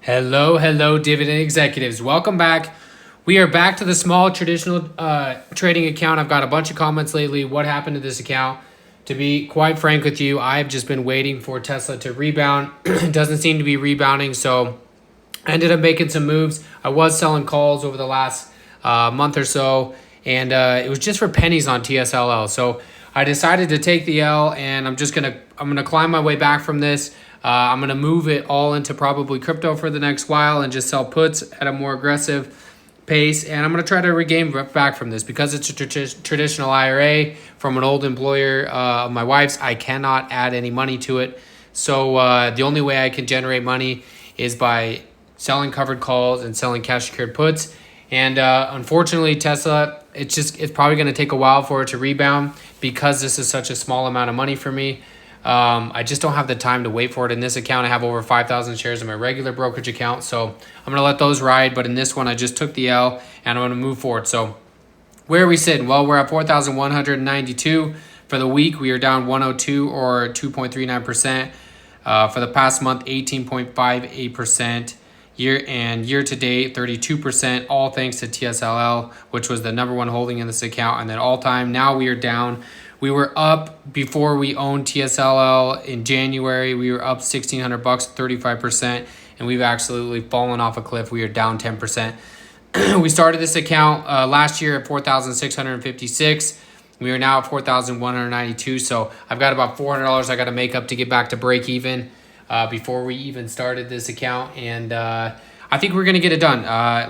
Hello, dividend executives. Welcome back. We are back to the small traditional trading account. I've got a bunch of comments lately. What happened to this account? To be quite frank with you, I've just been waiting for Tesla to rebound. It doesn't seem to be rebounding, so I ended up making some moves. I was selling calls over the last month or so, and it was just for pennies on TSLL. So I decided to take the L, and I'm gonna climb my way back from this. I'm gonna move it all into probably crypto for the next while and just sell puts at a more aggressive pace. And I'm gonna try to regain back from this because it's a traditional IRA from an old employer of my wife's. I cannot add any money to it, so the only way I can generate money is by selling covered calls and selling cash secured puts. And unfortunately, Tesla, it's probably going to take a while for it to rebound because this is such a small amount of money for me. I just don't have the time to wait for it. In this account, I have over 5,000 shares in my regular brokerage account, so I'm going to let those ride. But in this one, I just took the L, and I'm going to move forward. So where are we sitting? Well, we're at 4,192. For the week, we are down 102 or 2.39%. For the past month, 18.58%. Year to date, 32%, all thanks to TSLL, which was the number one holding in this account. And then all time, now we are down. We were up before we owned TSLL in January. We were up $1,600, 35%, and we've absolutely fallen off a cliff. We are down 10%. We started this account last year at 4,656. We are now at 4,192. So I've got about $400 I got to make up to get back to break even before we even started this account. And I think we're going to get it done.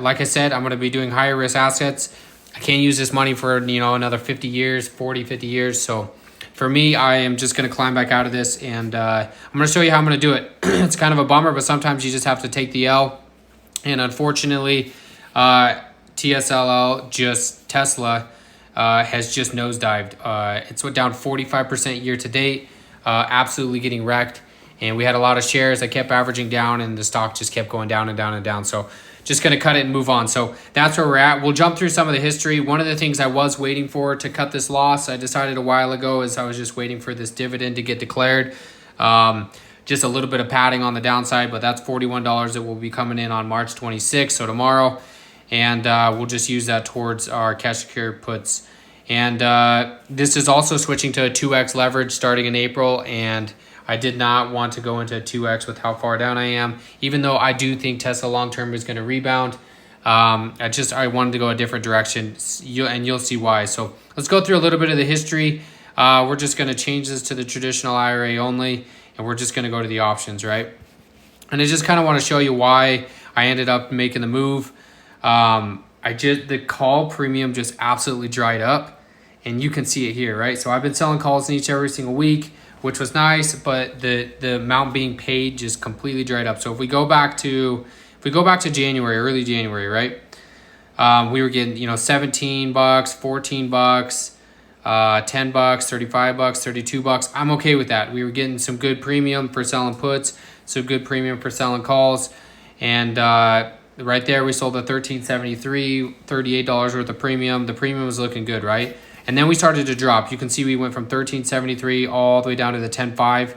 Like I said, I'm going to be doing higher risk assets. I can't use this money for, another 50 years, 50 years. So for me, I am just going to climb back out of this, and I'm going to show you how I'm going to do it. It's kind of a bummer, but sometimes you just have to take the L. And unfortunately, Tesla has just nosedived. It's down 45% year to date, absolutely getting wrecked. And we had a lot of shares that kept averaging down, and the stock just kept going down and down and down. So just going to cut it and move on. So that's where we're at. We'll jump through some of the history. One of the things I was waiting for to cut this loss, I decided a while ago, is I was just waiting for this dividend to get declared. Just a little bit of padding on the downside, but that's $41 that will be coming in on March 26th, so tomorrow. And we'll just use that towards our cash secured puts. And this is also switching to a 2x leverage starting in April, and I did not want to go into a 2x with how far down I am, even though I do think Tesla long-term is going to rebound. I wanted to go a different direction, and you'll see why. So let's go through a little bit of the history. We're just going to change this to the traditional IRA only, and we're just going to go to the options, right? And I just kind of want to show you why I ended up making the move. The call premium just absolutely dried up, and you can see it here, right? So I've been selling calls in each every single week, which was nice, but the amount being paid just completely dried up. So if we go back to January, early January, right? We were getting, $17, $14, $10, $35, $32. I'm okay with that. We were getting some good premium for selling puts, some good premium for selling calls. And right there, we sold a $13.73, $38 worth of premium. The premium was looking good, right? And then we started to drop. You can see we went from $13.73 all the way down to the $10.5,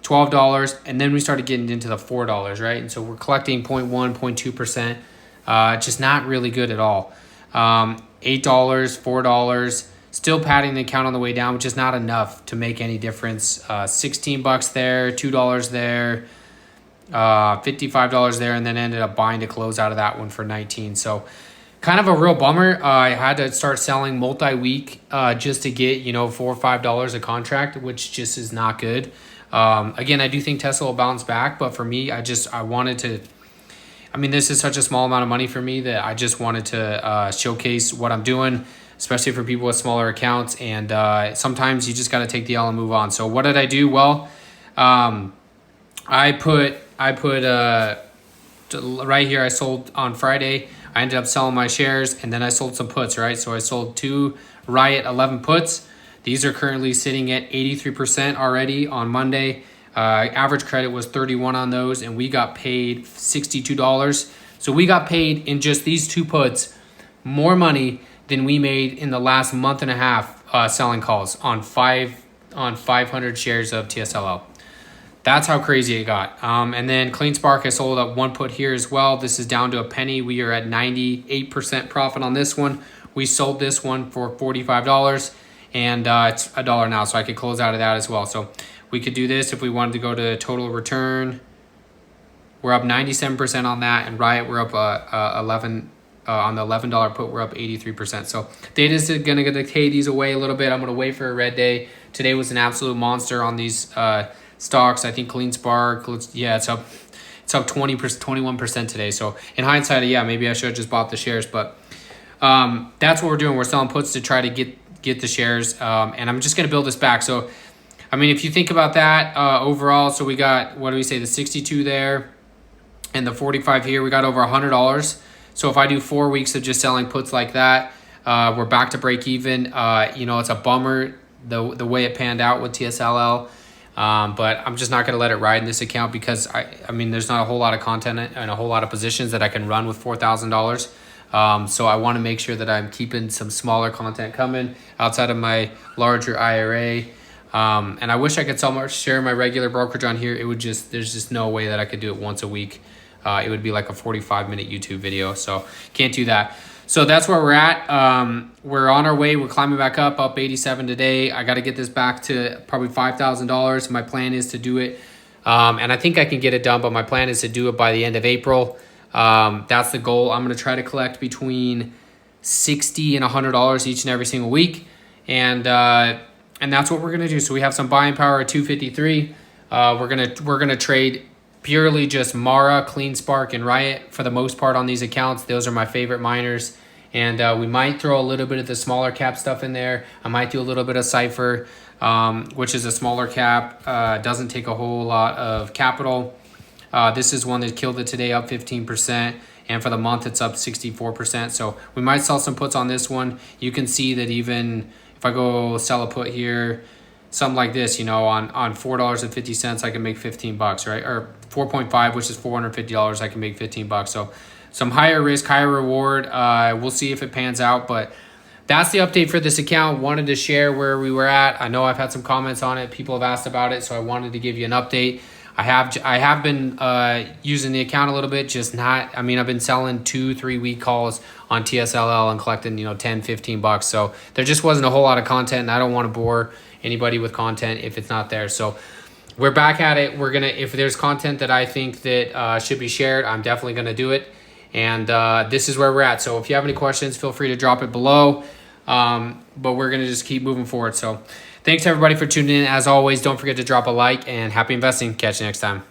$12, and then we started getting into the $4, right? And so we're collecting 0.1%, 0.2%, just not really good at all. $8, $4, still padding the account on the way down, which is not enough to make any difference. $16 there, $2 there, $55 there, and then ended up buying to close out of that one for 19. So kind of a real bummer. I had to start selling multi-week just to get, $4 or $5 a contract, which just is not good. Again, I do think Tesla will bounce back, but for me, I wanted to, this is such a small amount of money for me that I just wanted to showcase what I'm doing, especially for people with smaller accounts. And sometimes you just got to take the L and move on. So what did I do? Well, I put right here, I sold on Friday. I ended up selling my shares, and then I sold some puts, right? So I sold 2 RIOT 11 puts. These are currently sitting at 83% already on Monday. Average credit was 31 on those, and we got paid $62. So we got paid in just these 2 puts more money than we made in the last month and a half selling calls on 500 shares of TSLL. that's how crazy it got. And then CleanSpark, I sold up 1 put here as well. This is down to a penny. We are at 98% profit on this one. We sold this one for $45, and it's $1 now, so I could close out of that as well. So we could do this if we wanted to go to total return. We're up 97% on that, and Riot, we're up 11 on the $11 put, we're up 83%. So data's going to dictate these away a little bit. I'm going to wait for a red day. Today was an absolute monster on these stocks. I think CleanSpark, yeah, it's up 21% today. So in hindsight, yeah, maybe I should have just bought the shares, but that's what we're doing. We're selling puts to try to get the shares, and I'm just going to build this back. So I mean, if you think about that overall, so we got, what do we say, the 62 there and the 45 here, we got over $100. So if I do 4 weeks of just selling puts like that, we're back to break even. You know, it's a bummer the way it panned out with TSLL, but I'm just not going to let it ride in this account because I mean, there's not a whole lot of content and a whole lot of positions that I can run with $4,000. So I want to make sure that I'm keeping some smaller content coming outside of my larger IRA. And I wish I could share my regular brokerage on here. It would just, there's just no way that I could do it once a week. It would be like a 45-minute YouTube video, so can't do that. So that's where we're at. We're on our way. We're climbing back up 87 today. I got to get this back to probably $5,000. My plan is to do it, and I think I can get it done, but my plan is to do it by the end of April. That's the goal. I'm going to try to collect between $60 and $100 each and every single week, and that's what we're going to do. So we have some buying power at 253. We're gonna trade purely just Mara, CleanSpark, and Riot for the most part on these accounts. Those are my favorite miners. And we might throw a little bit of the smaller cap stuff in there. I might do a little bit of Cypher, which is a smaller cap. Doesn't take a whole lot of capital. This is one that killed it today, up 15%. And for the month, it's up 64%. So we might sell some puts on this one. You can see that even if I go sell a put here, something like this, you know, on $4.50, I can make 15 bucks, right? Or 4.5, which is $450, I can make 15 bucks. So some higher risk, higher reward. We'll see if it pans out, but that's the update for this account. Wanted to share where we were at. I know I've had some comments on it. People have asked about it, so I wanted to give you an update. I have been using the account a little bit, just not, I mean, I've been selling 2-3 week calls on TSLL and collecting, you know, 10, 15 bucks. So there just wasn't a whole lot of content, and I don't want to bore anybody with content if it's not there. So we're back at it. We're gonna, if there's content that I think that should be shared, I'm definitely gonna do it. And this is where we're at. So if you have any questions, feel free to drop it below. But we're gonna just keep moving forward. So thanks everybody for tuning in. As always, don't forget to drop a like, and happy investing. Catch you next time.